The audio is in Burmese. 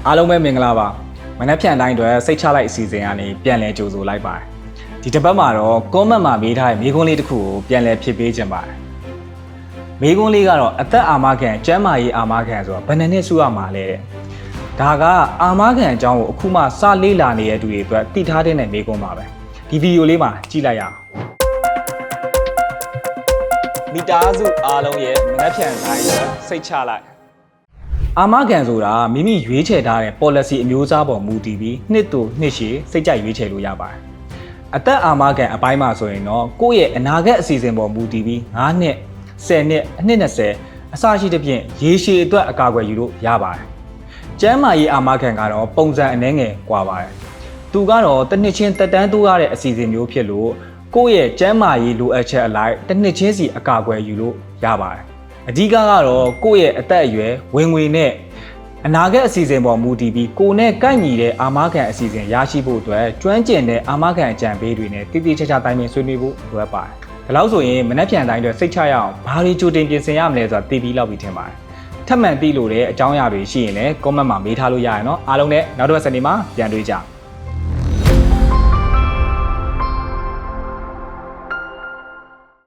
အားလုံးပဲမင်္ဂလာပါမနက်ဖြန်တိုင်းတွေစိတ်ချလိုက်အစီအစဉ်ကနေပြန်လဲကြိုဆိုလိုက်ပါတယ်ဒီတစ်ပတ်မှာတော့ comment မှာမေးထားတဲ့မေးခွန်းလေးတစ်ခုကိုပြန်လဲဖြည့်ပေးခြင်းပါတယ်မေးခွန်းလေးကတော့အသက်အာမခံကျန်းမာရေးအာမခံဆိုတာဘယ်နှစ်နှစ်စုရမှာလဲတဲ့ဒါကအာမခံအကြောင်းကိုအခုမှစလေ့လာနေတဲ့သူတွေအတွက်သိထားတဲ့မေးခွန်းပါပဲဒီဗီဒီယိုလေးမှာကြည့်လိုက်ရအောင်မိသားစုအားလုံးရဲ့မနက်ဖြန်တိုင်းတွေစိတ်ချလိုက်အာမခံဆိုတာမိမိရွေးချယ်ထားတဲ့ policy အမျိုးအစားပေါ်မူတည်ပြီးနှစ်တူနှစ်ရှည်စိတ်ကြိုက်ရွေးချယ်လို့ရပါတယ်။အသက်အာမခံအပိုင်းမှာဆိုရင်တော့ကိုယ့်ရဲ့အနာဂတ်အစီအစဉ်ပေါ်မူတည်ပြီး9နှစ်10နှစ်အနှစ်20အစရှိသဖြင့်ရေရှည်အတွက်အကာအကွယ်ယူလို့ရပါတယ်။ကျန်းမာရေးအာမခံကတော့ပုံစံအနည်းငယ်ကွာပါတယ်။သူကတော့တစ်နှစ်ချင်းတက်တန်းတိုးရတဲ့အစီအစဉ်မျိုးဖြစ်လို့ကိုယ့်ရဲ့ကျန်းမာရေးလိုအပ်ချက်အလိုက်တစ်နှစ်ချင်းစီအကာအကွယ်ယူလို့ရပါတယ်။အဓိကကတော့ကိုယ့်ရဲ့အသက်အရွယ်ဝင်ငွေနဲ့အနာဂတ်အစီအစဉ်ပေါ်မူတည်ပြီးကိုယ်နဲ့ကိုက်ညီတဲ့အာမခံအစီအစဉ်ရရှိဖို့အတွက်ကျွမ်းကျင်တဲ့အာမခံအကြံပေးတွေနဲ့တိတိကျကျတိုင်းပင်ဆွေးနွေးဖို့လိုအပ်ပါတယ်။ဒါလို့ဆိုရင်မနှက်ပြန်တိုင်းတွေစိတ်ချရအောင်ဘာတွေကြိုတင်ပြင်ဆင်ရမလဲဆိုတာသိပြီးလောက်ပြီးထင်ပါတယ်။ထပ်မံသိလို့တဲ့အကြောင်းအရာတွေရှိရင်လည်း comment မှာမေးထားလို့ရရနော်။အားလုံးနဲ့နောက်တစ်ပတ်စနေမှာပြန်တွေ့ကြ။